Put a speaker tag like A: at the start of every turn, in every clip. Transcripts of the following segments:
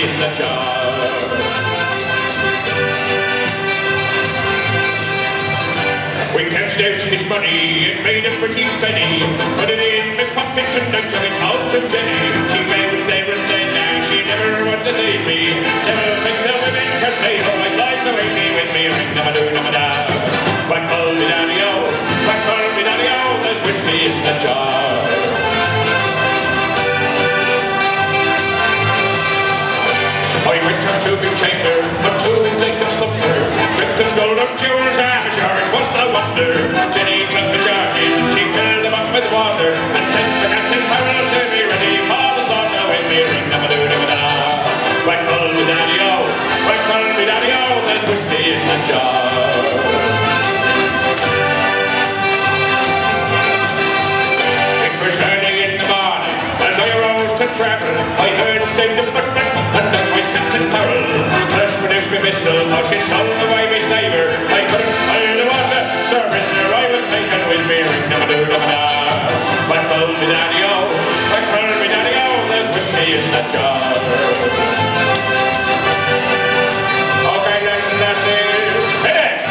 A: in the jar. We cashed out his money and made a pretty penny, put it in my pocket and I took it out to Jenny. She found there and then she never wanted to see me. Never take the women cause they always lie so easy with me. Ring da-ba-doo da-ba-da. Whack call me daddy-o, whack call me daddy-o, there's whiskey in the jar. I went to a big chamber, but too big and slumber. Dripped in gold up jewels, I'm sure it was no wonder. Jenny took the charges and she filled them up with water and sent the Captain Farrell to be ready for the slaughter with me. Ring da-ba-doo da-ba-da. Whack call me daddy-o, whack call me daddy-o, there's whiskey in the jar. It was early in the morning as I arose to travel. I heard him say the footman and that was Captain Farrell. First produced me pistol, how she stole away me sabre. I couldn't find the water, so prisoner I was taken with me. Ring da-ba-doo da-ba-da. Whack call me daddy-o, whack call me daddy-o, there's whiskey in the jar. Okay, lads and lasses, hit it!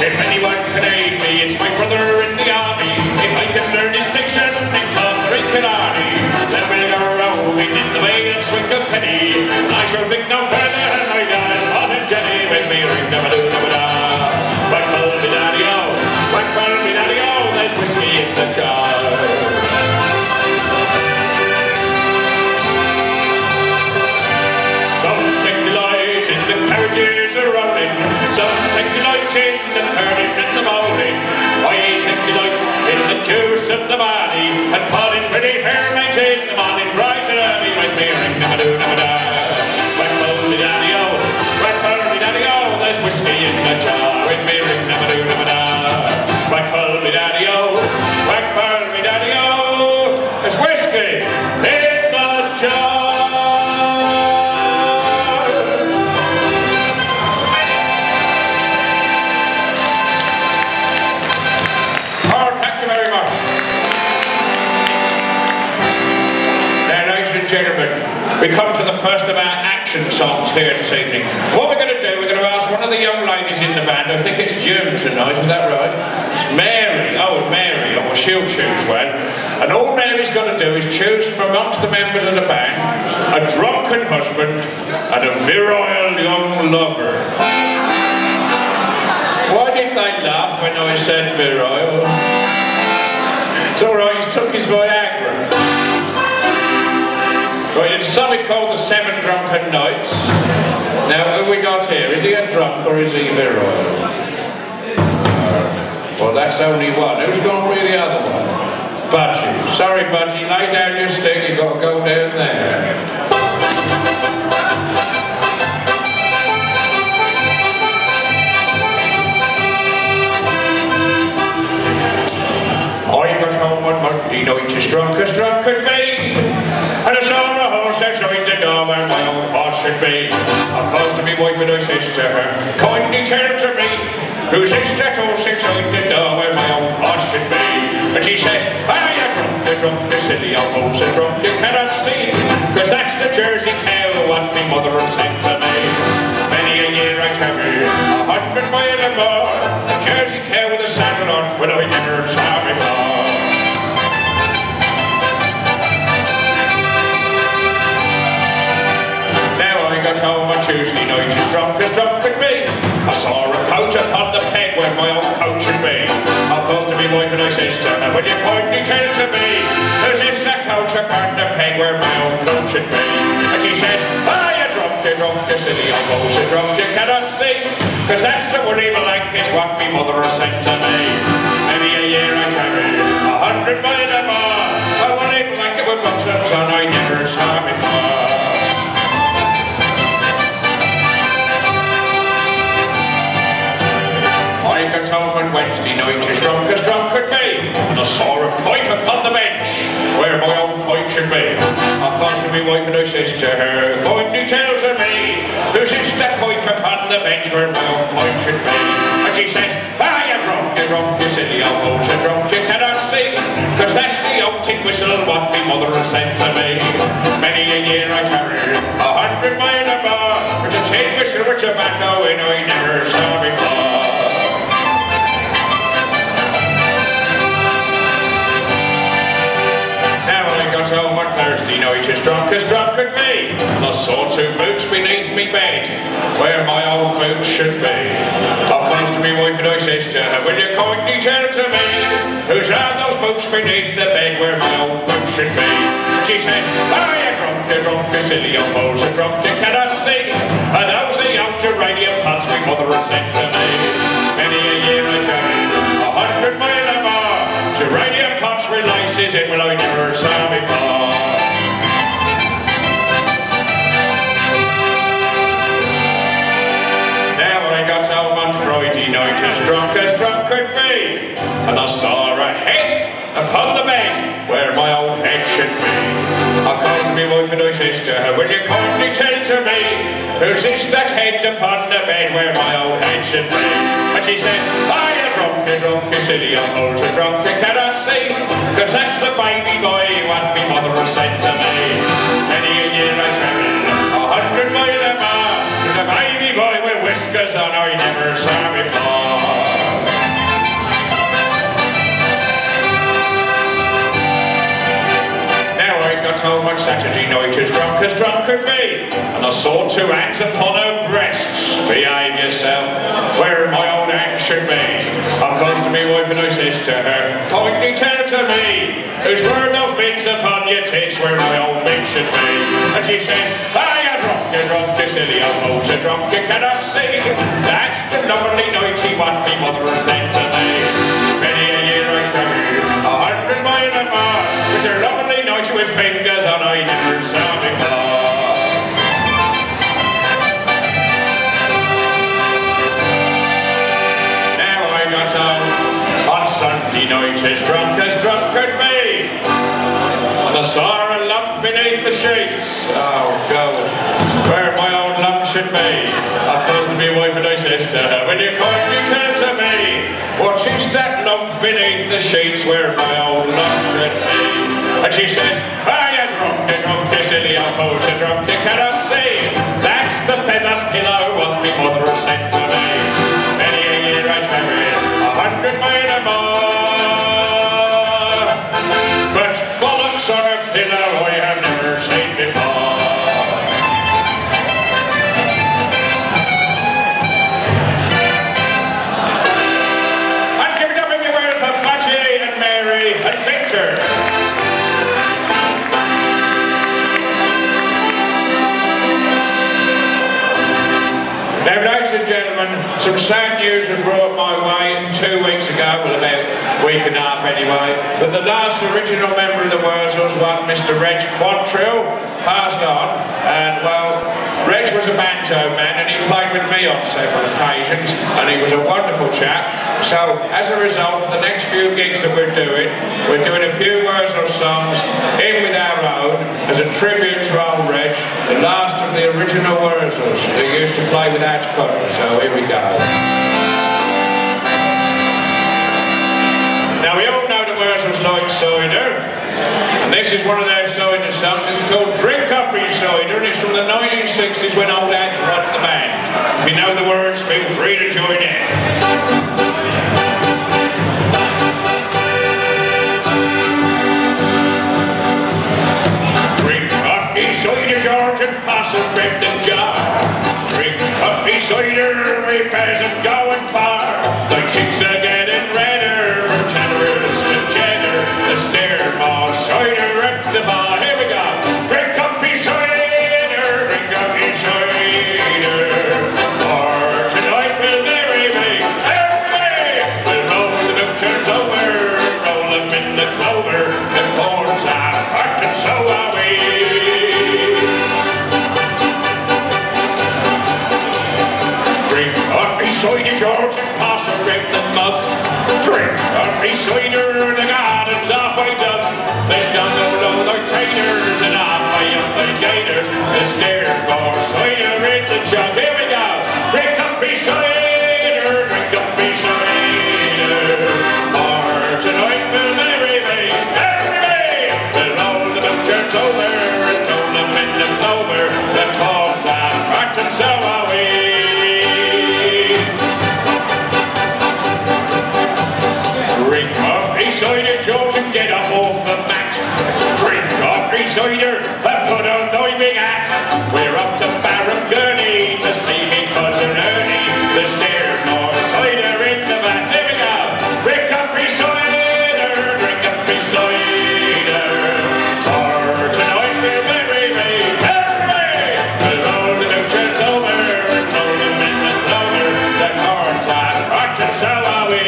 A: If anyone can aid me, it's my brother in the army. If I can learn his diction and talk Ricardi, then we'll go roving in the way of Swinkerpenny. I shall think no further, and my dad is hot and Jenny with me. Ring da-ba-doo da-ba-da. Whack call me daddy-o, whack call me daddy-o, there's whiskey in the jar. Some take delight in the carriages a-rolling, some take delight in the curling in the bowling. I take delight in the juice of the barley and falling pretty fair maids in the morning bright and early with me. Ring da-ba-doo da-ba-da. Whack call me daddy-o, whack call me daddy-o, there's whiskey in the jar with me. Ring da-ba-doo da-ba-da. Whack call me daddy-o, whack call me daddy-o, there's whiskey in the jar. Gentlemen, we come to the first of our action songs here this evening. What we're going to do, we're going to ask one of the young ladies in the band, I think it's June tonight, is that right? It's Mary, oh it's Mary, oh well she'll choose one. And all Mary's got to do is choose from amongst the members of the band a drunken husband and a virile young lover. Why did they laugh when I said virile? It's alright, he's took his Viagra. Right, the song is called The Seven Drunken Nights. Now, who we got here? Is he a drunk or is he virile? Well, that's only one. Who's going to be the other one? Budgie. Sorry, Budgie, lay down your stick, you've got to go down there. I got home one Monday night as drunk as me, and I saw a horse outside the door where my own boss should be. I called to me wife and I says to her, kindly tell to me, who's this that horse outside the door where my own boss should be? And she says, ah, you're drunk, you silly old horse, you're drunk, you cannot see, cause that's the Jersey cow what me mother sent to me. Many a year I travelled 100 miles or more, the Jersey cow with a saddle on, when I never saw before. Got home on Tuesday night as drunk could be. I saw a coach upon the peg where my own coach should be. I called to me wife and I says to her, will you kindly tell to me, is this the coach upon the peg where my own coach should be? And she says, ah, you're drunk, you silly old horse, you're drunk, you cannot see, cause that's the woolly blanket what me mother sent to me. Many a year I travelled 100 miles or more, a woolly blanket with buttons on I never saw before. I got home on Wednesday me wife and I says to her, kindly tell to me, who's this that pipe upon the bench where my own pipe should be? And she says, you're drunk, you silly old fool, you're drunk, you cannot see, cause that's the old tin whistle what me mother has sent to me. Many a year I carried 100 mile or more, with a tin whistle with tobacco in I never saw before. Home on Thursday night as drunk could be, and I saw two boots beneath me bed, where my old boots should be. I comes to me wife and I says to her, will you kindly tell to me, who's on those boots beneath the bed where my old boots should be? She says, you're drunk, you silly old fools, you're drunk, you cannot see, and those are the old geranium pots my mother has sent to me. Many a year I journeyed 100 mile or more, geranium pots with laces in, well I never saw before. Now I got home on Friday night as drunk could be, and I saw a head upon the bed where my old head should be. I called to my wife and I says to her, will you kindly tell to me, who's this that head upon the bed where my old head should be? And she says, you're drunk, you silly old fool, you're drunk, you cannot see, cause that's the baby boy what me mother has sent to me. Many a year I travelled 100 mile or more, there's a baby boy with whiskers on I never saw before. Home on Saturday night as drunk could be, and I saw two hands upon her breasts. Behave yourself, where my old hand should be. I comes to me wife and I says to her, kindly tell to me, who's were those bits upon your tits where my old bit should be? And she says, you're drunk, you silly old fool, you're drunk, you cannot see, that's the lovely nighty what me mother has sent to me. Many a year I travelled 100 mile or more, with your lovely nighty with fingers on I never saw before. Now I got home on Sunday night as drunk could be, and I saw a lump beneath the sheets. Oh God, where my old lump should be. I called to my wife and I says to her, will you kindly tell to me, what is that lump beneath the sheets where my old lump should be? And she says, you're drunk, you silly old fool, you're drunk, you cannot see, that's the feather pillow what my mother has sent to me. Many a year I travelled 100 mile or more, but bollocks on a pillow I have never seen before. And give it up if you will for Matty and Mary and Victor. Now, ladies and gentlemen, some sad news was brought my way 2 weeks ago, well about a week and a half anyway, that the last original member of the Wurzels, one Mr. Reg Quantrill, passed on, and well, Reg was a banjo man and he played with me on several occasions, and he was a wonderful chap. So, as a result, for the next few gigs that we're doing a few Wurzels songs in with our own, as a tribute to old Reg, the last of the original Wurzels who used to play without cutting. So here we go. Now we all know the Wurzels like cider, and this is one of their cider songs. It's called Drink Up Your Cider, and it's from the 1960s when old Ads run the band. If you know the words, feel free to join in. Cider, George, and pass a friend and jar. Drink up me cider, we bears them going far. The cheeks are getting redder from cheddars to cheddar. The stair more cider at the bar. Here we go. Drink up me cider, drink up me cider. For tonight we'll marry me. Hooray! We'll roll the milkchurns over, roll them in the clover. The corns are hot and so are we. Cider, George, and pass a rib the mug. ciders, the stair bar cider in the jug. Here we go. Drink up me cider, drink up me cider. For tonight we'll marry me, marry me. We'll roll the butchers over and roll them in the clover. The cobs are cracked and so are we. Drink up me cider, George, and get up off the mat. Drink up me cider and put on my big hat. We're up to Barham Gurney to see me cousin Ernie. The stair more cider in the vat. Here we go. Drink up me cider, drink up me cider. For tonight we'll marry me, marry me. We'll roll the butchers over and roll them in the clover. The cards are cracked and so are we.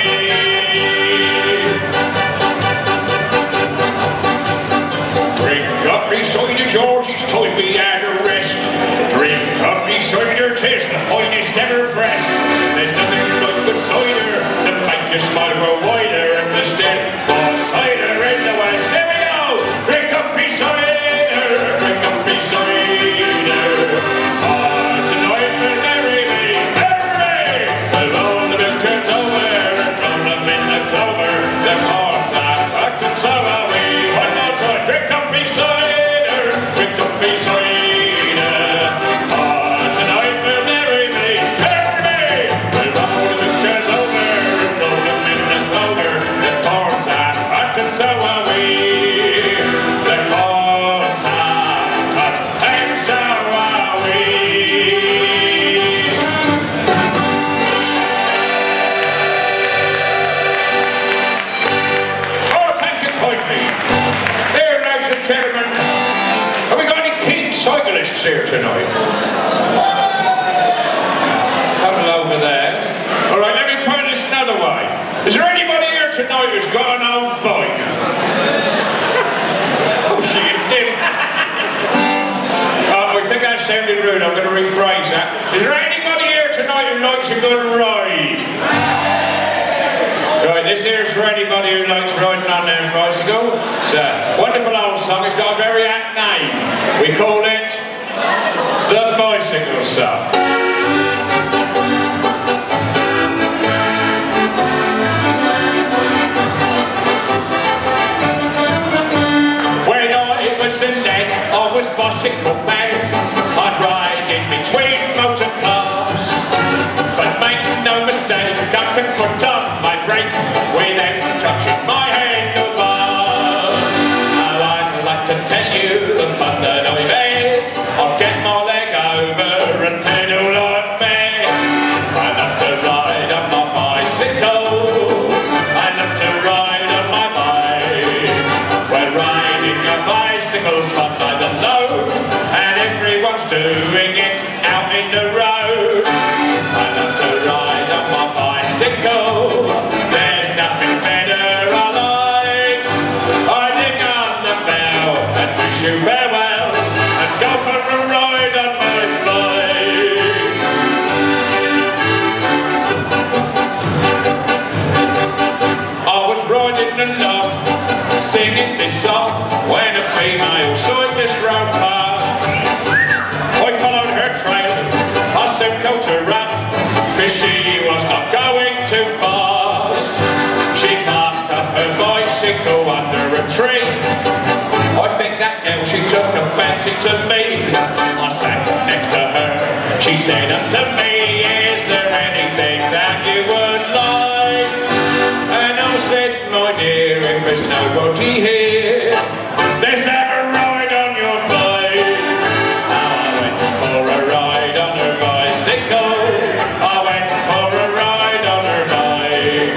A: Drink up me cider, George, it's time we had a rest. Drink up me cider, 'tis the finest ever fresh. There's nothing like good cider to make you smile grow wider. And the still more cider in the west. Here we go! Drink up me cider, drink up me cider. Tonight we'll marry me, marry me. We'll roll the butchers over and roll them in the clover. The cards are cracked and so are we. One more time, drink up me cider, drink up me cider. Tonight we'll marry me, marry me. We'll roll the butchers over and roll them in the clover. The cards are cracked and so are we. The cards are cracked and so are we. Oh, thank you kindly. There, ladies and gentlemen, have we got any keen cyclists here tonight? Couple over there. All right, let me put this another way. Is there anybody here tonight who's got an old bike? Oh, she is in. Oh, I think that sounded rude. I'm going to rephrase that. Is there anybody here tonight who likes a good ride? Right, this here's for anybody who likes riding on their bicycle. It's a wonderful old song. It's got a very apt name. We call it The Bicycle Song. When I was a lad, I was bicycle mad. I'd ride in between motor cars. But make no mistake, I can put on my brake without touching my handlebars. I'd like to tell you the fun that I've had. I'll get my leg over and pedal like mad. I love to ride on my bicycle. I love to ride on my bike. Well, riding a bicycle's fun, I don't know, and everyone's doing it out in the road. I love to ride on my bicycle. There's nothing better I like. I dig on the bell and wish you farewell and go for a ride on my bike. I was riding along, singing this song when a female cyclist rode past. I followed her trail, I circled her up, 'cause she was not going too fast. She parked up her bicycle under a tree. I think that girl, she took a fancy to me. I sat next to her, she said unto me, is there anything that you would like? And I said, my dear, if there's nobody here, let's have a ride on your bike. Now I went for a ride on her bicycle. I went for a ride on her bike.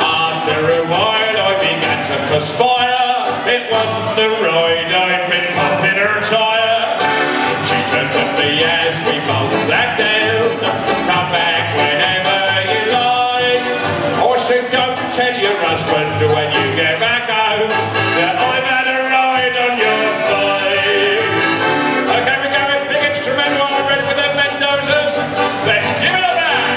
A: After a while I began to perspire. It wasn't the ride, I'd been popping her tyre. She turned to me as we both sat down. Come back whenever you like. I said, don't tell your husband when you get back home that I've had a ride on your bike. Okay, we go with big instrumental on the red with the Mendozas. Let's give it a back.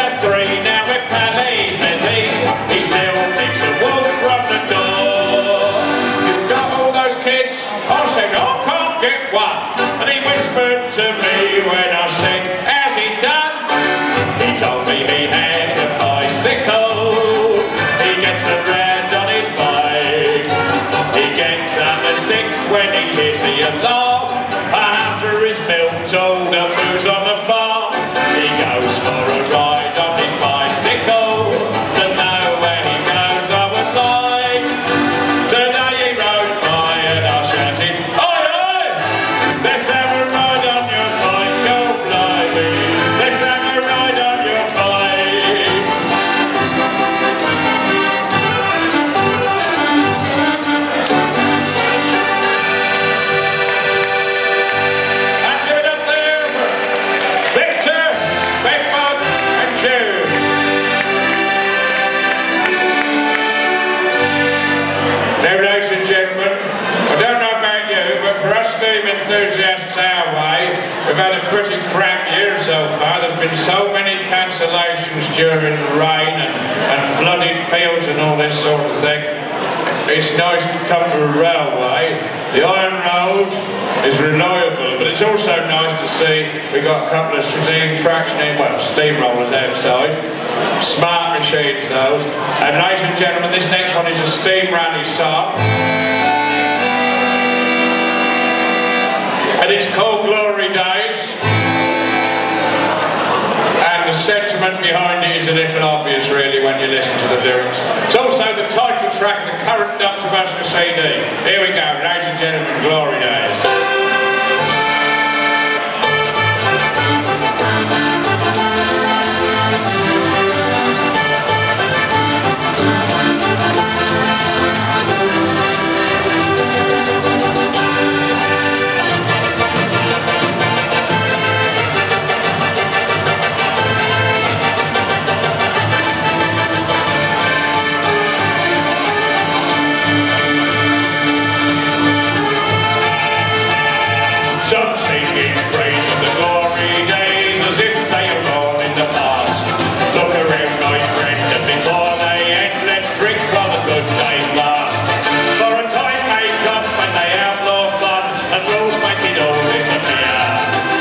A: at 3 now with Pally, says he. He still keeps a wolf from the door. You've got all those kids? I said, I can't get one. And he whispered to me when I said, how's he done? He told me he had a bicycle. He gets around on his bike. He gets up at 6 when he hears the alarm. After his milk, all the booze on the farm. He goes for a ride on his bicycle. To know where he goes I would like. Today he rode by and I shouted, oi oi! Let's have a ride on your bike, oh blimey! Let's have a ride on your bike! And give it up there for Victor, Big Bug and Jude. Now, ladies and gentlemen, I don't know about you, but for us steam enthusiasts our way, we've had a pretty crap year so far. There's been so many cancellations during the rain and flooded fields and all this sort of thing. It's nice to come to a railway. The iron road is reliable, but it's also nice to see we've got a couple of steam traction, well, steamrollers outside. Smart machines, those. And ladies and gentlemen, this next one is a steam rally song. And it's called Glory Days. And the sentiment behind it is a little obvious, really, when you listen to the lyrics. It's also the title track of the current DR BUSKER CD. Here we go, ladies and gentlemen, Glory Days. Some singing praise of the glory days as if they are all in the past. Look around, my friend, and before they end, let's drink while the good days last. For a time may come when they outlaw fun and rules make it all disappear.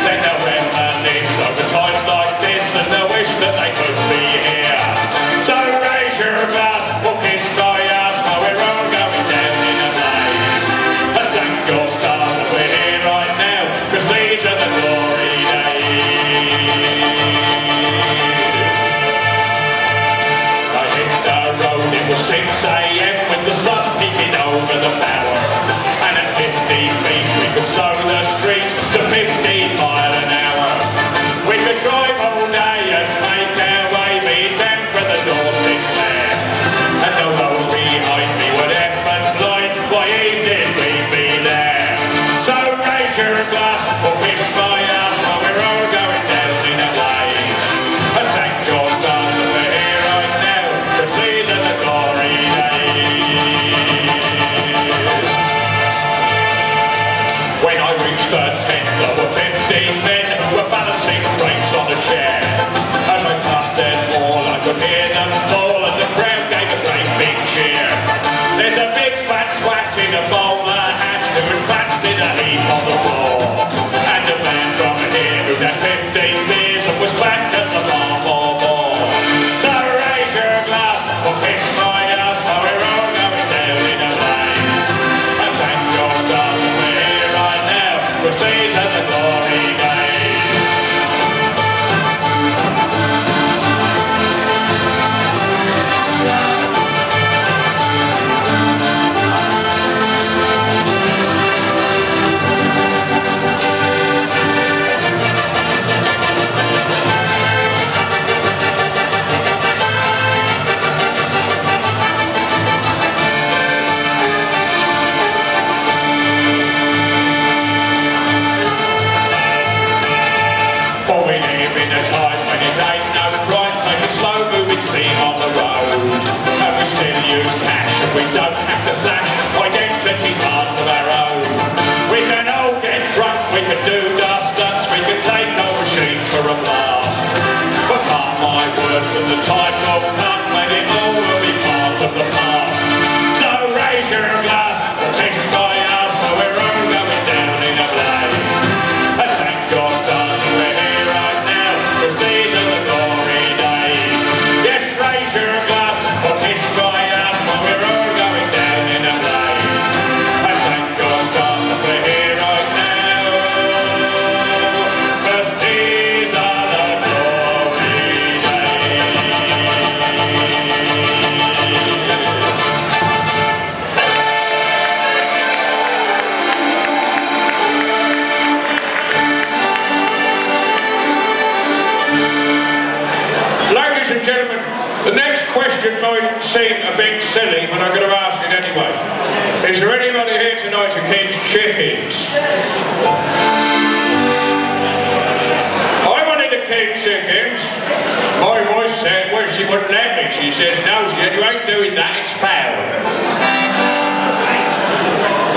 A: Then they'll reminisce over times like this and they'll wish that they could be here. So raise your glass, we'll kiss my ass while we're all going down in a blaze. And thank your stars that we're here right now, 'cause these are the glory days. I hit the road, it was 6 AM with the sun peeking over the power. And at 50 feet we could slow the street to 15 miles an hour. We could drive all day and make our way, be down for the dorset there. And the roads behind me were deaf and blind, by evening we'd be there. So raise your glass, or kiss my ass while we're all going down in a blaze. And thank your stars that we're here right now, 'cause these are the glory days. When I reached the tent, there were 15 men who were balancing crates on a chair. As I passed them all, I could hear them fall, and the crowd gave a great big cheer. There's a big fat twat in a bowler hat who had collapsed in a heap on the floor. And a man from here who'd had 15 beers and was back at the bar for more. So raise your glass, or kiss my ass while we're all going down in a blaze. And thank your stars that we're here right now, 'cause these are the glory question might seem a bit silly, but I'm going to ask it anyway. Is there anybody here tonight who keeps chickens? I wanted to keep chickens. My wife said, well, she wouldn't let me. She says, no, she said, you ain't doing that, it's foul.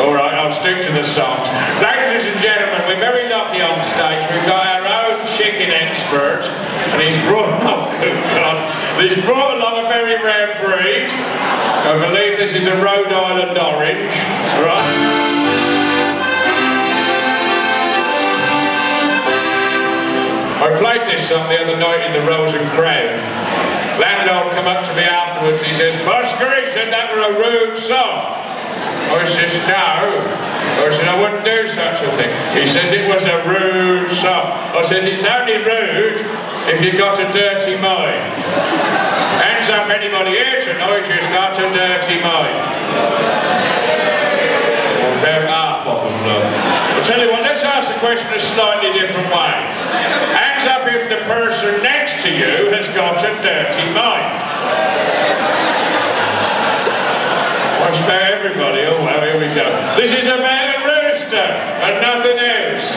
A: Alright, I'll stick to the songs. Ladies and gentlemen, we're very lucky on stage. We've got our own chicken expert, and he's brought, oh good God, he's brought along a very rare breed. I believe this is a Rhode Island orange, right? I played this song the other night in the Rose and Crown. Landlord come up to me afterwards, he says, Busker, he said that were a rude song. I says, no. I said, I wouldn't do such a thing. He says, it was a rude song. I says, it's only rude if you've got a dirty mind. Hands up anybody here tonight who's got a dirty mind. About half of them, though. I'll tell you what, let's ask the question a slightly different way. Hands up if the person next to you has got a dirty mind. What's about everybody? Oh well, here we go. This is about a rooster and nothing else.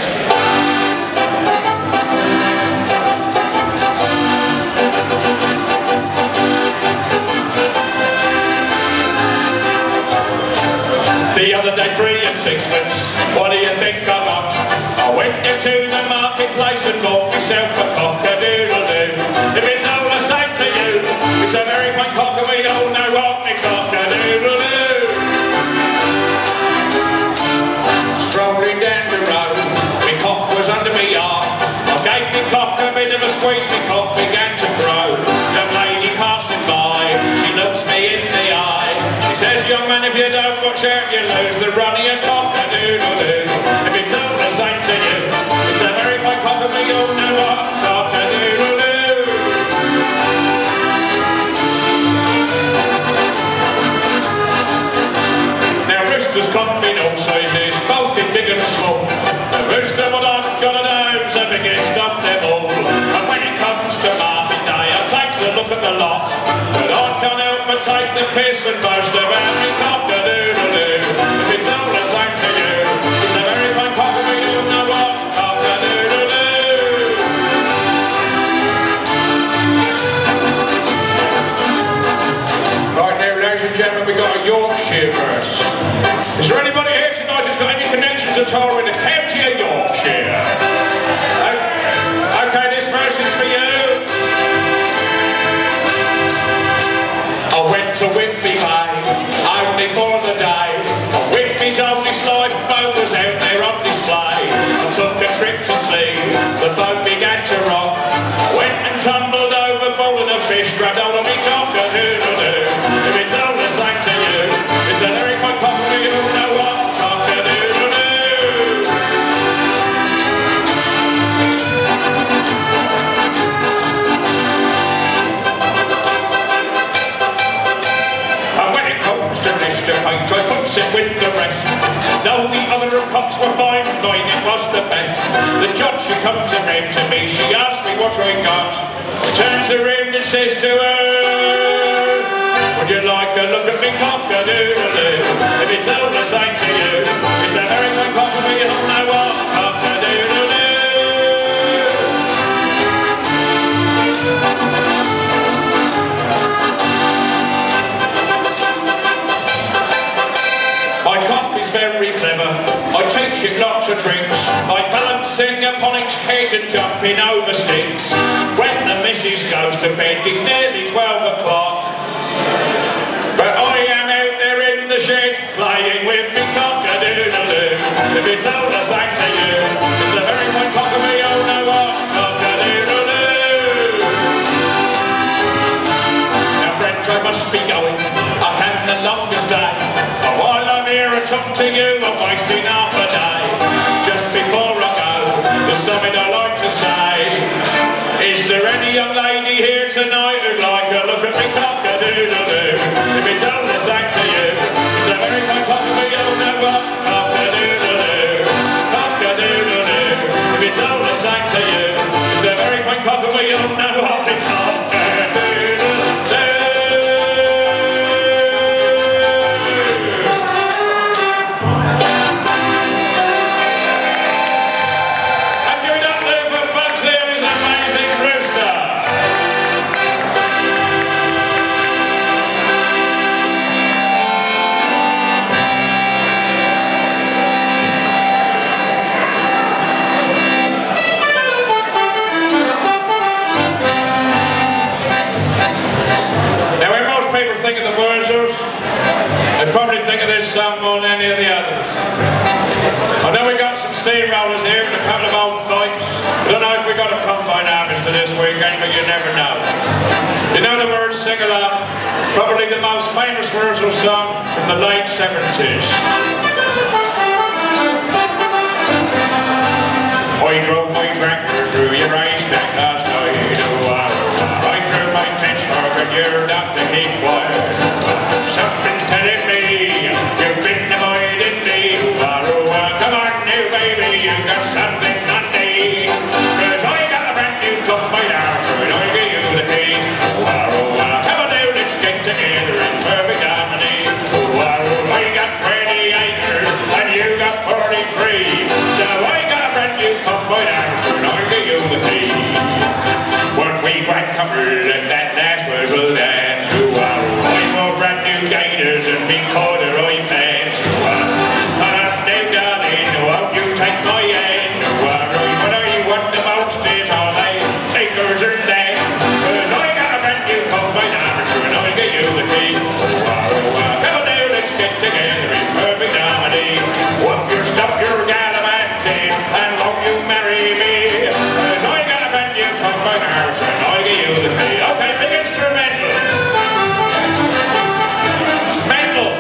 A: The other day, 3 and 6pence. What do you think I got? I went down to the marketplace and bought myself a cock-a-doodle-doo. If it's all the same to you, it's a very fine cock and we all know what me cock-a-doodle-doo. Strolling down the road, my cock was under my arm. I gave me cock a bit of a squeeze, my cock began to grow. The lady passing by, she looks me in the eye. She says, young man, if you don't watch out, you lose the run of your cock-a-doodle-doo. If it's all the same to you, it's a very fine cock and we all know what cock-a-doodle-doo. Now roosters come in all sizes, both in big and small. The rooster what I've got at home's the biggest of them all. And when it comes to market day, I takes a look at the lot. But I can't help but take the piss and boast about me cock-a-doodle-doo. If it's all the same to you, it's a very fine cock and we all know what cock-a-doodle-doo. Right now, ladies and gentlemen, we've got a Yorkshire verse. Is there anybody here tonight who's got any connections at all with the county of Yorkshire? Okay, this verse is for you. I went to Whitby Bay, only for the day. Whitby's only slide boat was out there on display. I took a trip to sea, the boat began to rock. Went and tumbled overboard and the fish grabbed hold of me cock-a-doodle-doo. If it's all the same to you, it's a very fine cock and we all know what cock-a-doodle-doo. And when it comes to next to paint, I puts it with the rest. Though the other cocks were fine, mine it was the best. The judge, she comes around to me, she asks me what I got. I turns around and says to her, would you like a look at me cock-a-doodle-doo? If it's all the same to you, it's a very fine cock and we all know what cock-a-doodle-doo. My cock is very clever, I teach it lots of tricks, like balancing upon its head and jumping over sticks. When the missus goes to bed, it's nearly 12 o'clock. But I am out there in the shed, playing with me cock-a-doodle-doo. If it's all the same to you, it's a very fine cock and we all know what cock-a-doodle-doo. Now friends, I must be going, I've had the longest day. But while I'm here I talk to you, I'm wasting half a day. Just before I go, there's something I like to say. Is there any young lady here tonight who'd like a look at me cock-a-doodle-doo? If it's all the same to you, it's a very fine cock and we all know what cock-a-doodle-doo. Cock-a-doodle-doo. If it's all the same to you, it's a very fine cock and we all know what cock-a-doodle-doo. was here with a couple of old bikes. I don't know if we got a combine harvester this weekend, but you never know. You know the words, sing along. Probably the most famous Wurzel song from the late 70s. I drove my tractor through your racetrack last night. I threw my pitchfork and you're not to keep quiet. Something's telling me you've been avoiding me. Come on now baby, you got something on me. Cause I got a brand new combine harvester and I'll give you the key. Come on now, let's get together in perfect harmony. I got 20 acres and you got 43. So I got a brand new combine harvester and I'll give you the key. When we went covered at that last Wurzel dance, I wore brand new gaiters and me corduroy pants. Come on now darling, won't you take my hand? What do you want the most is all they acres and land. Cause I got a brand new combine harvester and I'll give you the key. Come on now, let's get together in perfect harmony. Whoop your stuff, your gallivanting, and won't you marry me? Cause I got a brand new combine harvester and I'll give you the key. Okay, big instrumental. Mental.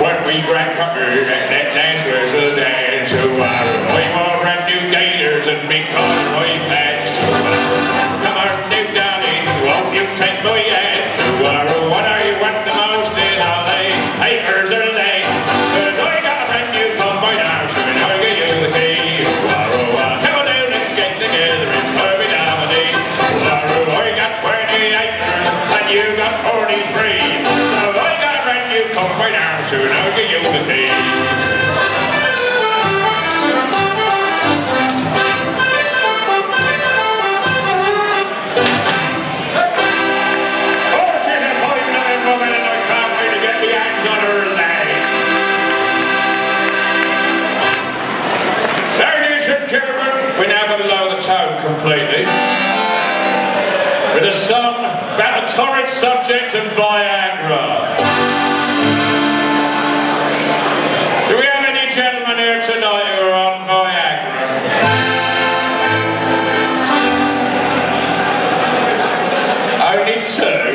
A: When we got covered at that last Wurzel dance, I wore brand new gaiters and me corduroy pants. Come on now darling, won't you take my hand? What do you want the most is all they acres and land. Cause I got a brand new combine harvester and I'll give you the key. Come on now, let's get together in perfect harmony. I got 20 acres and you got 43. So I got a brand new combine harvester and I'll give you the key. We now got to lower the tone completely with a song about the torrid subject of Viagra. Do we have any gentlemen here tonight who are on Viagra? Only two?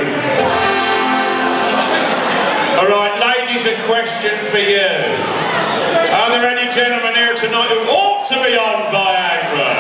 A: Alright, ladies, a question for you. Are there any gentlemen here tonight who ought to be on Viagra?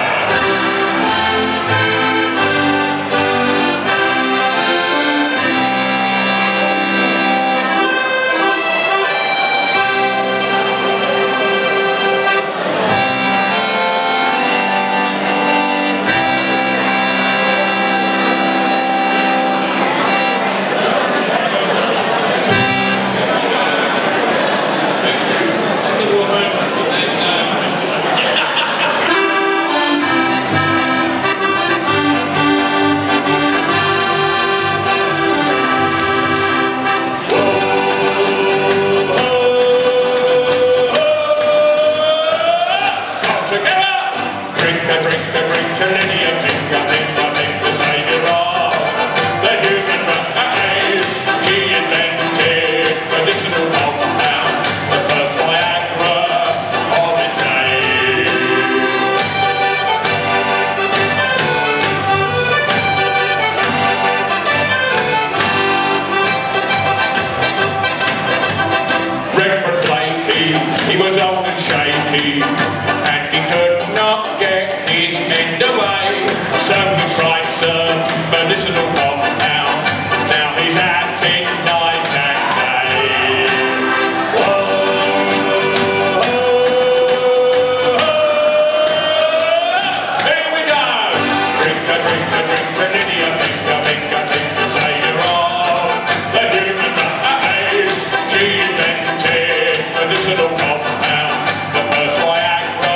A: She invented medicinal compound, the first Viagra.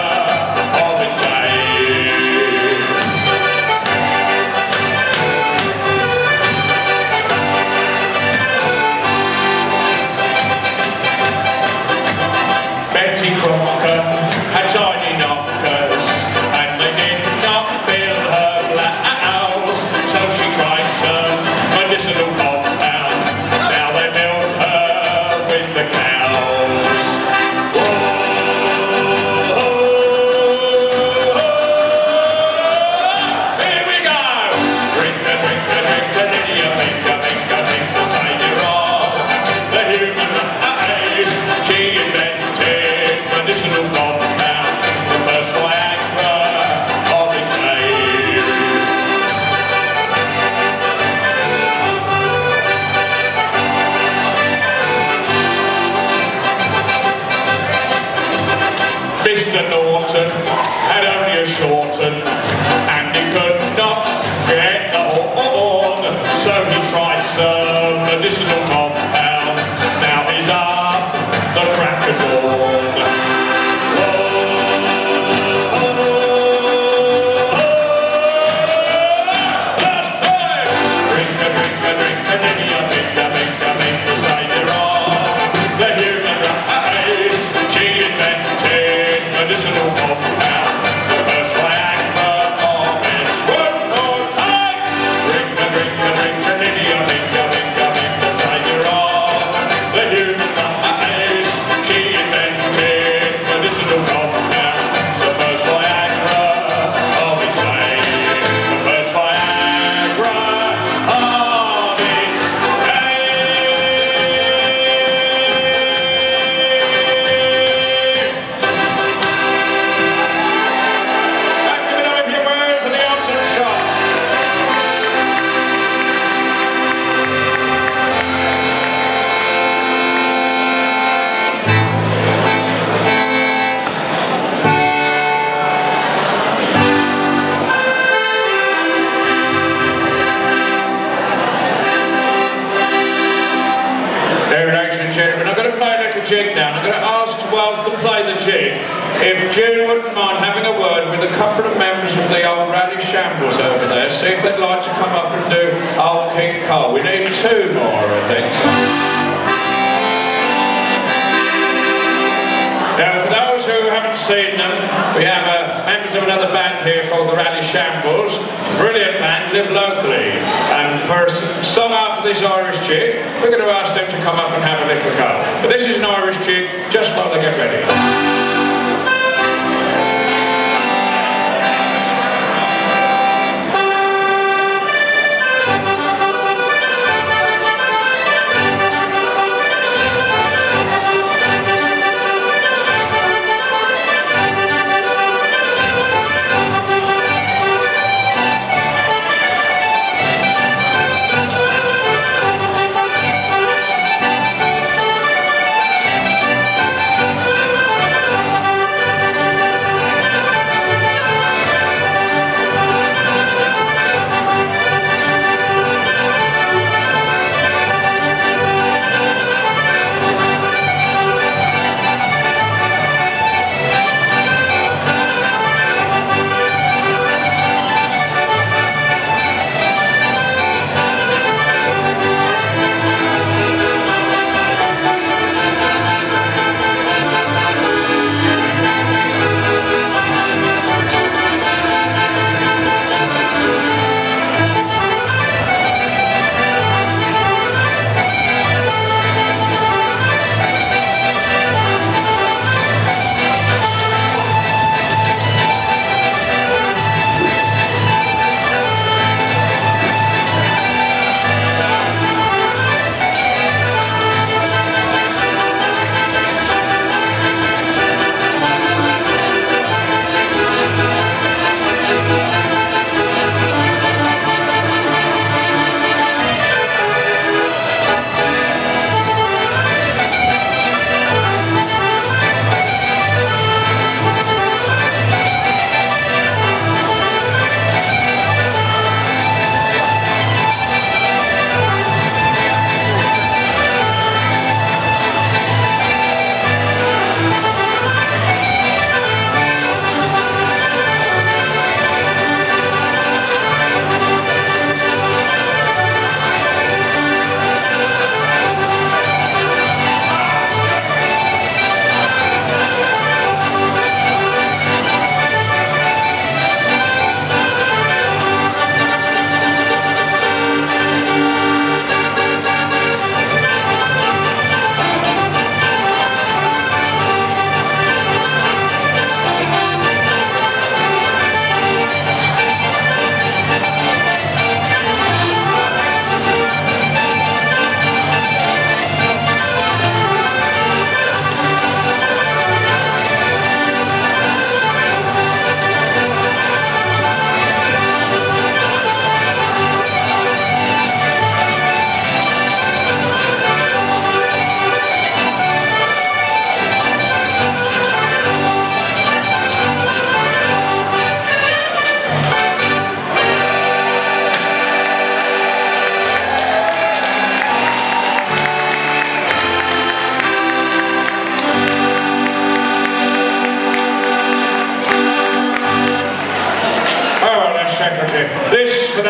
A: So he tried some medicinal compound. Now he's up the crack of dawn. Jig now. I'm going to ask, whilst they play the jig, if June wouldn't mind having a word with a couple of members of the old rally shambles over there, see if they'd like to come up and do Old King Cole. We need 2 more, I think. Now, for those who haven't seen them, we have members of another band here called the Rally Shambles. Brilliant band, live locally. And for a song after this Irish jig, we're going to ask them to come up and have a little go. But this is an Irish jig, just while they get ready.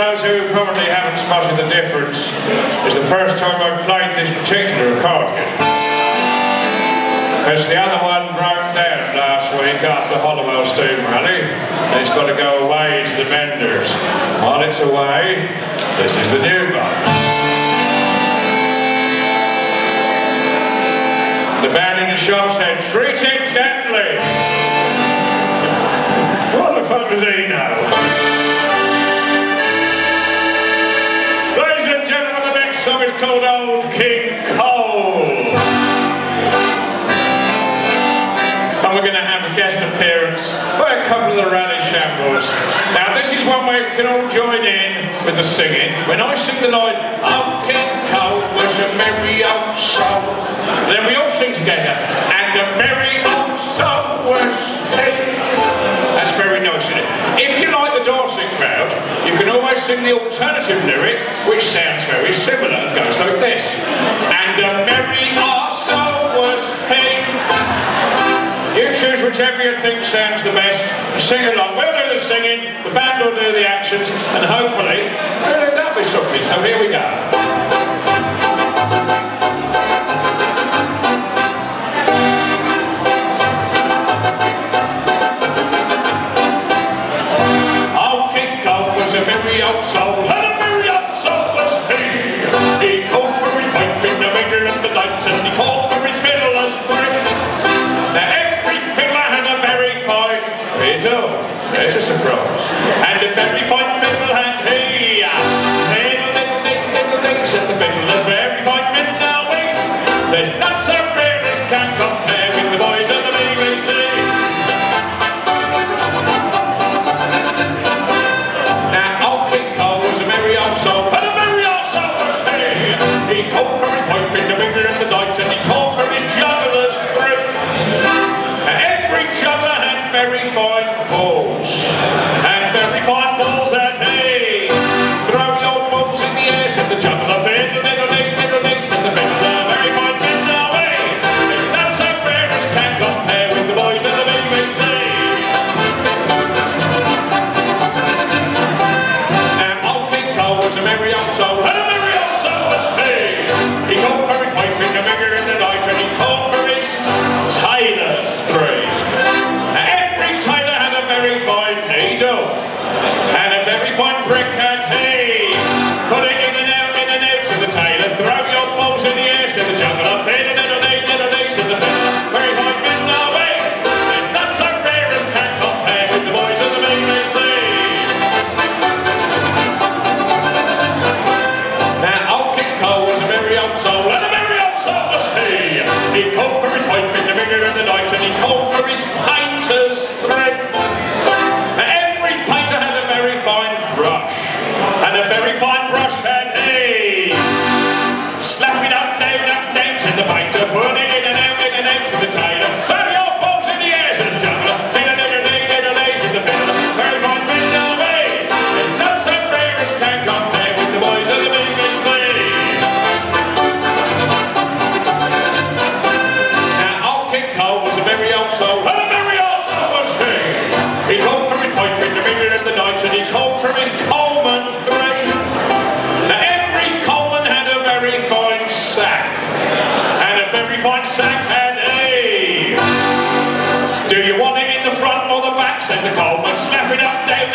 A: those who probably haven't spotted the difference, it's the first time I've played this particular accordion. Because the other one broke down last week after Hollowell Steam Rally. It's got to go away to the vendors. While it's away, this is the new one. The man in the shop said, treat it gently. What the fuck does he know? Ladies and gentlemen, the next song is called Old King Cole. And we're going to have a guest appearance by a couple of the rally shambles. Now this is one where we can all join in with the singing. When I sing the line, Old King Cole was a merry old soul, then we all sing together, and a merry old soul was he. That's very nice, isn't it? If you like the Dorset crowd, you can always sing the alternative lyric, which sounds very similar and goes like this. And a merry old soul was he. You choose whichever you think sounds the best. Sing along. We'll do the singing, the band will do the actions, and hopefully we'll end up with something. So here we go. Old King Cole was a merry old soul, and a merry old soul was he. He called for his pipe in the middle of the night, and he called for his fiddler's three. There's a surprise. And a very fine fiddle had he. Diddle, diddle, diddle, diddle, diddle, said the fiddler's very fine fiddle we. There's none so rare as can compare with the boys of the BBC. Now Old King Cole was a merry old soul, and a merry old soul was he. He called for his pipe in the middle of the night, and he called for his jugglers three. Every juggler had very fine balls, and very fine balls had he. Throw your balls in the air, said the juggler. Diddle, diddle, diddle, diddle, diddle, said the fiddler. Very fine fiddler we. There's none so rare as can compare with the boys of the BBC. Now Old King Cole was a merry old soul, and a merry old soul was he. He called for his pipe in the middle of the night, and he called for his tailors three. Very fine needle, and a very fine prick had he. Put it in and out to the tailor. Throw your balls in the air, said the juggler. Diddle, diddle, diddle, diddle, said the fiddler. Very fine fiddler we. There's none so rare as can compare with the boys of the BBC. Now Old King Cole was a merry old soul, and a merry old soul was he. He called for his pipe in the middle of the night, and he called for his painters three. And a very fine brush had he. Slap it up, down to the painter. Put it in and out to the tailor. Throw your balls in the air, said the juggler. Diddle, diddle, diddle, diddle, said the fiddler. Very fine fiddler we. There's none so rare as can compare with the boys of the BBC. Now Old King Cole was a merry old soul, and a merry old soul was he. He called for his pipe in the middle of the night, and he called for his coalman three. Now every coalman had a very fine sack, and a very fine sack had he. Do you want it in the front or the back, said the coalman. Slap it up, down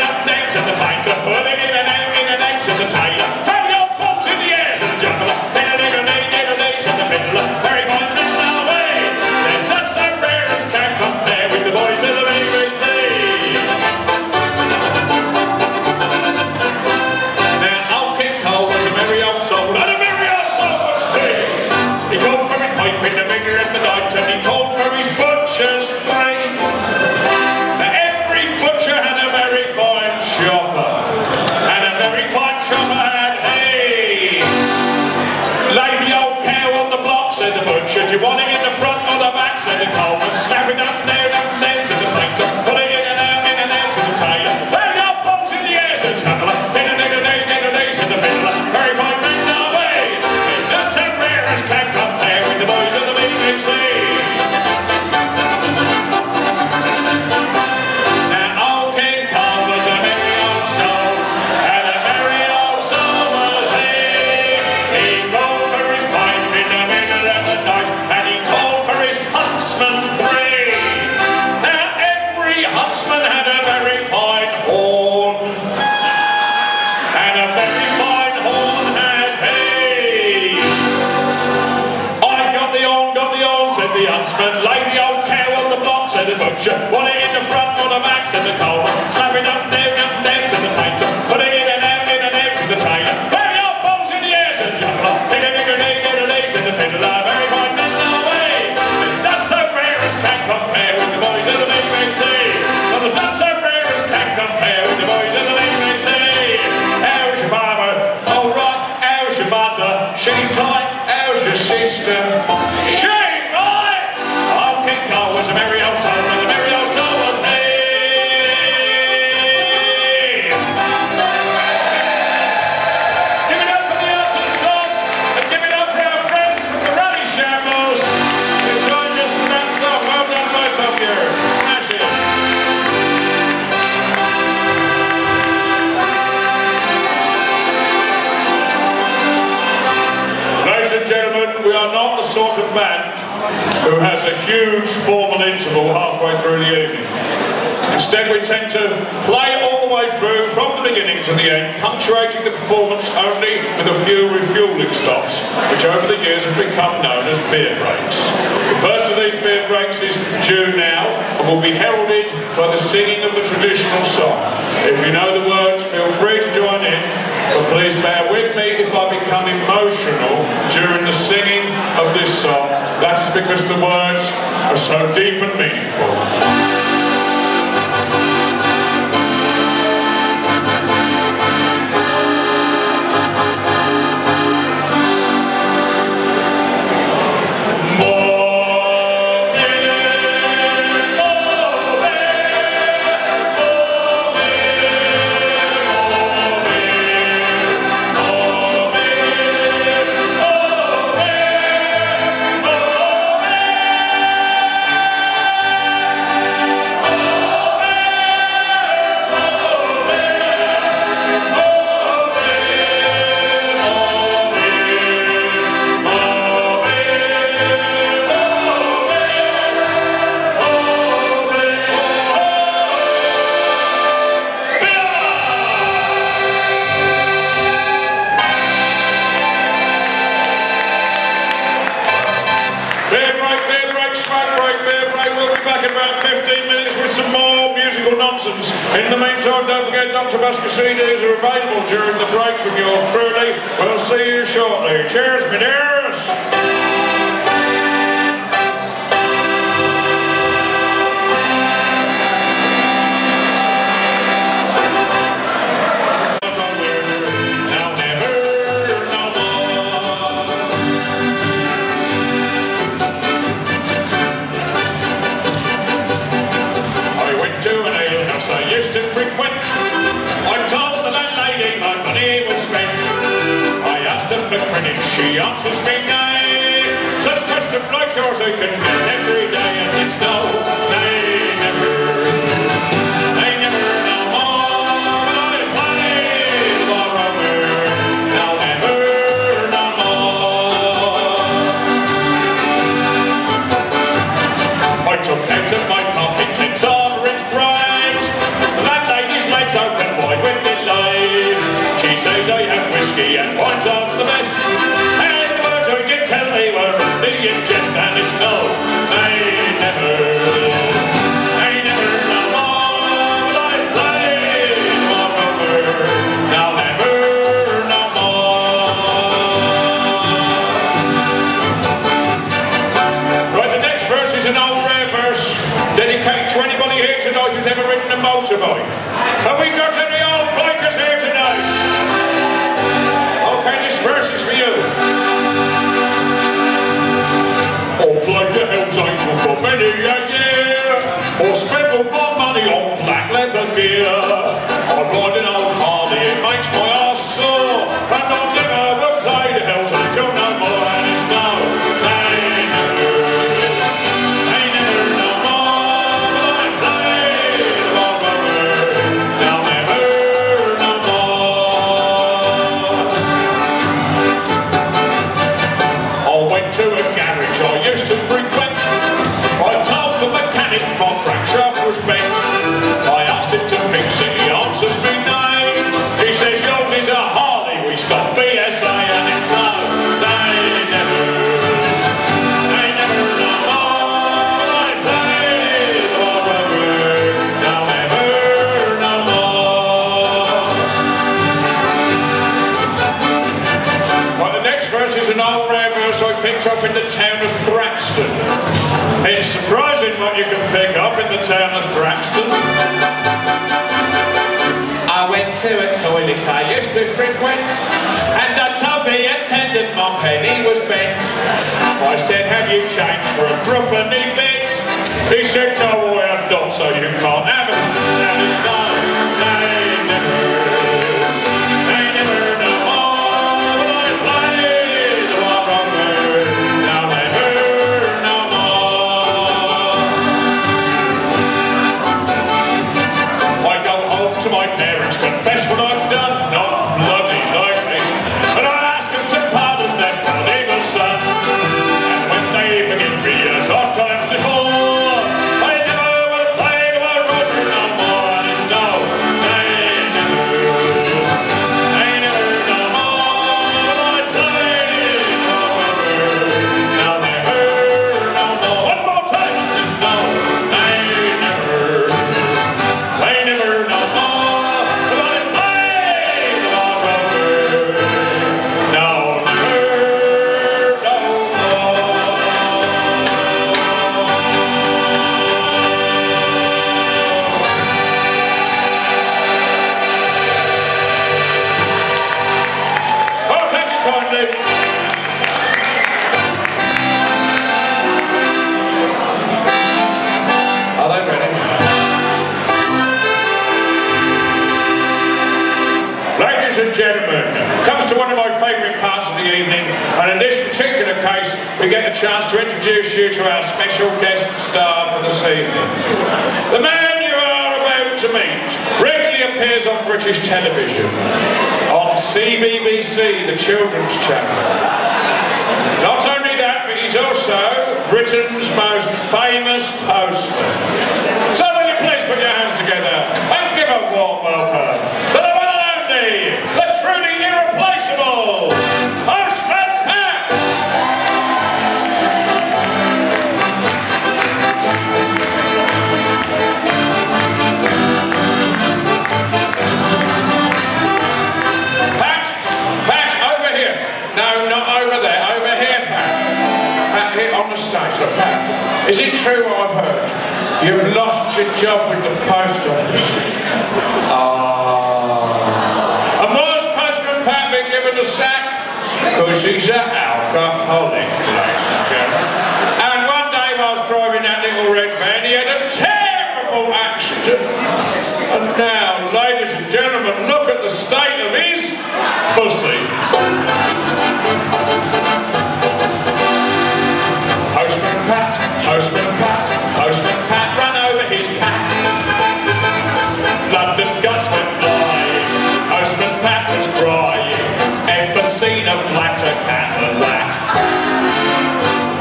A: to the painter. Put it in and out to the tailor. Throw your balls in the air, said the juggler. Diddle, diddle, diddle, diddle, said the fiddler. Very fine fiddler we. There's none so rare as can compare with the boys of the BBC. In the middle of the night, and he called for his butchers three. Now every butcher had a very huntsman, lay the old cow on the box of the butcher, one in the front, one of the back of the coal, slap it up, down to the painter, put it in and out to the tailor, very old balls in the air, said Juggler, dig-a-dig-a-dig-a-dig, said the fiddler, very fine men no way, it's not so rare as can compare with the boys of the BBC, well it's not so rare as can compare with the boys of the BBC, how's your father? All right, how's your mother? She's tight, how's your sister? She right! Old King Cole was a merry old soul, and the merry old soul was he. Give it up for the arts and sods, and give it up for our friends from the Rally Shambles who joined us in that song. Well done, both of you. Smash it. Ladies and gentlemen, we are not the sort of band who has a huge formal interval halfway through the evening. Instead, we tend to play all the way through from the beginning to the end, punctuating the performance only with a few refuelling stops, which over the years have become known as beer breaks. The first of these beer breaks is due now and will be heralded by the singing of the traditional song. If you know the words, feel free to join in, but please bear with me if I become emotional during the singing of this song. That is because the words are so deep and meaningful. In the meantime, don't forget DR BUSKER CDs are available during the break from yours truly. We'll see you shortly. Cheers, my dears! She answers me nay. Such custom like yours I can get every day, and it's no, they never no more. I play the rover, now never no more. I took out of my pocket 10 sovereigns bright. That lady's legs open wide with delight. She says I have whiskey and wine's of the best. Tell me we're only in jest, and it's no, they never no more. Will I play the rover, now never no more. Right, the next verse is an old rare verse dedicated to anybody here tonight who's ever ridden a motorbike. Have we got any old bikers here tonight? Okay, this verse is for you. Like the Hells Angel for many a year, or spend all my money on black leather gear. I ride an old Harley, it makes my arse sore, and I'll never play the Hells Angel no more. And it's no, they never no more. I play the rover, now never no more. I went to a garage I used to frequent. I told the mechanic my crankshaft was bent. I asked him to fix it, he answers me nay. He says yours is a Harley, we stop BSA, and it's no, they never no more. old red house I picked up in the town of Braxton. It's surprising what you can pick up in the town of Braxton. I went to a toilet I used to frequent, and I told the attendant my penny was bent. I said, have you changed for a threepenny bit? He said, no, I have not, so you can't have it. And it's no, they never no more. But I played the one wrong word, now never no more. I go home to my parents, confess what I've done, not bloody likely, and I ask them to pardon their prodigal son. And when they forgive me as oft times before, I never will play the one rover no more. And it's no, they never no more. But I play the one rover, now never no more. One more time, it's no, they never no more. Are they ready? Ladies and gentlemen, comes to one of my favourite parts of the evening, and in this particular case we get a chance to introduce you to our special guest star for this evening. The man you are about to meet regularly appears on British television, on CBBC, the children's channel. Not only that, but he's also Britain's most famous postman. So will you please put your hands together and give a warm welcome to the one and only, the truly irreplaceable Postman Pat! Pat, over here. No, not over there, over here, Pat. Pat, here on the stage. Look, Pat, is it true what I've heard? You've lost your job with the post office. And why has Postman Pat been given the sack? Because he's an alcoholic, ladies and gentlemen. And one day whilst driving that little red van, he had a terrible accident. And now, ladies and gentlemen, look at the state of his pussy. Postman Pat, Postman Pat, Postman Pat, run over his cat. London guts went flying, Postman Pat was crying. Ever seen a flatter cat than that?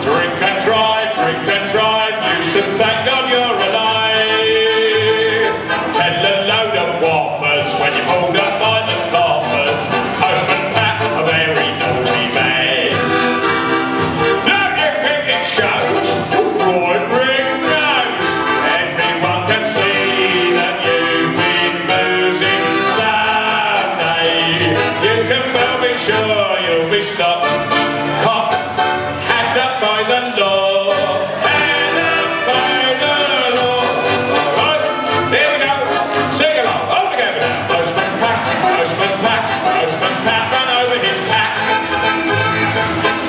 A: Drink and drive, you should thank God you're alive. Tell a load of whoppers when you're pulled up by the coppers. Postman Pat, a very naughty man. Don't you think it shows? Roy Brick knows. Everyone can see that you've been boozing someday. You can well be sure you'll be stopped, caught, hacked up by the law. And up by the law. Alright, here we go. Sing along, all together now. Postman Pat, Postman Pat, Postman Pat, run over his cat.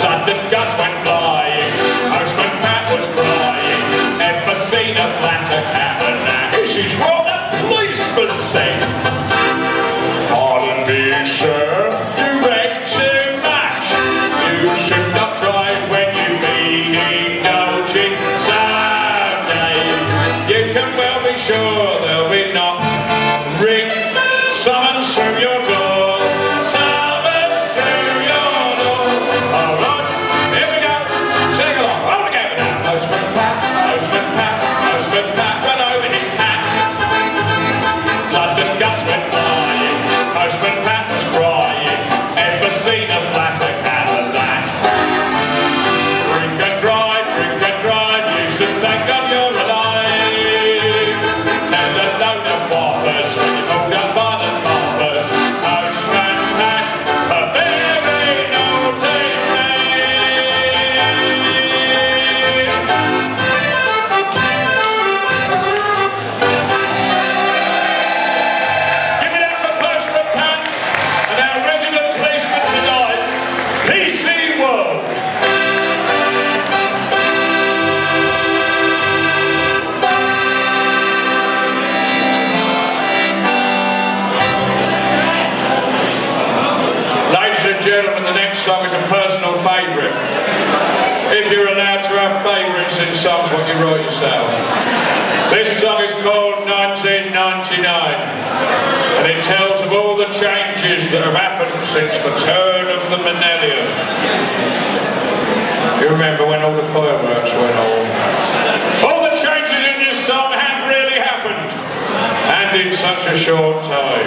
A: London Gus went flying, Postman Pat was crying. Ever seen a flatter cat than that? This is what the policeman said. Pardon me, sir, you read too much. song is a personal favourite. If you're allowed to have favourites in songs, what you write yourself. This song is called 1999, and it tells of all the changes that have happened since the turn of the millennium. You remember when all the fireworks went off? All the changes in this song have really happened, and in such a short time.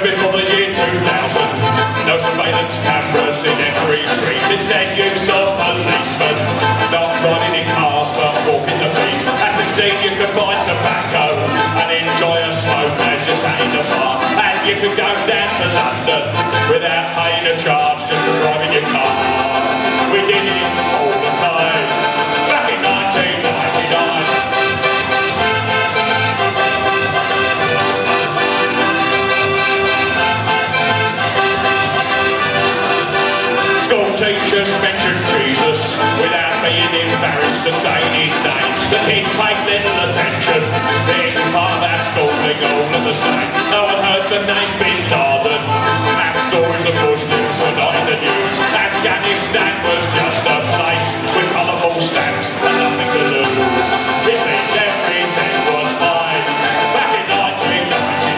A: Before the year 2000, no surveillance cameras in every street. Instead you saw policemen, not riding in cars but walking the beat. At 16 you could buy tobacco and enjoy a smoke as you sat in the bar. And you could go down to London without paying a charge just for driving your car. We did it all the time, back in 1999. Teachers mentioned Jesus without being embarrassed to say his name. The kids paid little attention. It was part of our schooling all of the same. No one heard the name Bin Laden. Map stories of Muslims were not in the news. Afghanistan was just a place with colourful stamps and nothing to lose. It seemed everything was fine back in 1999.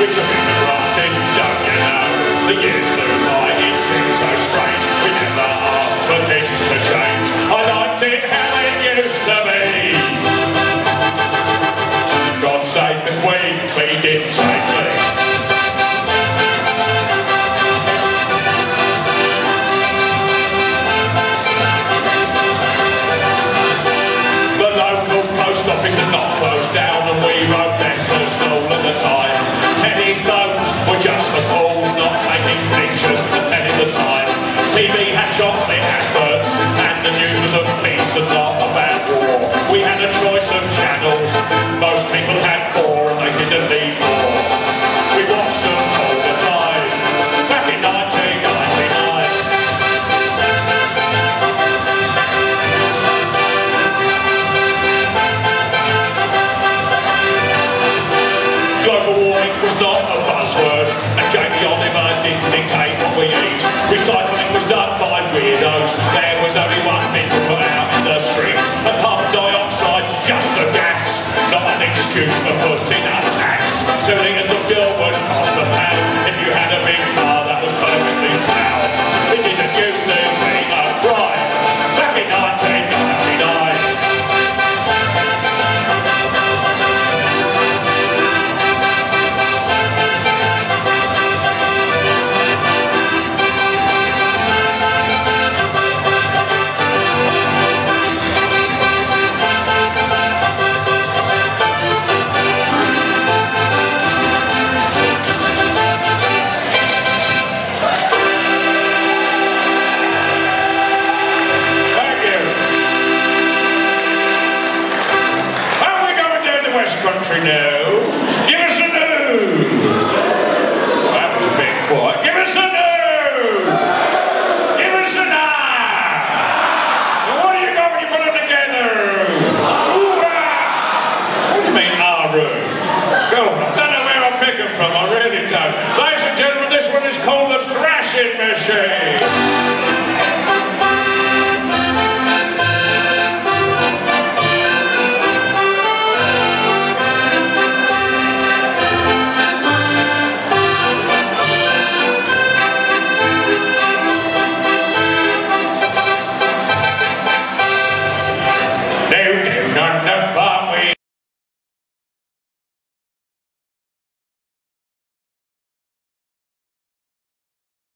A: We took it for granted, don't you know? The years flew by, it seemed so strange. We never asked for things to change. I liked it how it used to be. God save the Queen, but he didn't save me. The local post office had not closed down, and we wrote letters all of the time. Telephones were just for calls, not taking pictures and telling the time. TV had chocolate adverts, and the news was of peace and not about war. We had a choice of channels, most people had 4 and they didn't need more. We watched them all the time, back in 1999. Global warming was not a buzzword, and Jamie Oliver didn't dictate what we eat. Recycling was done by weirdos. There was only one bin to put out in the street. And carbon dioxide, just a gas, not an excuse for putting up tax. 2 litres of fuel would cost £1 if you had a big car.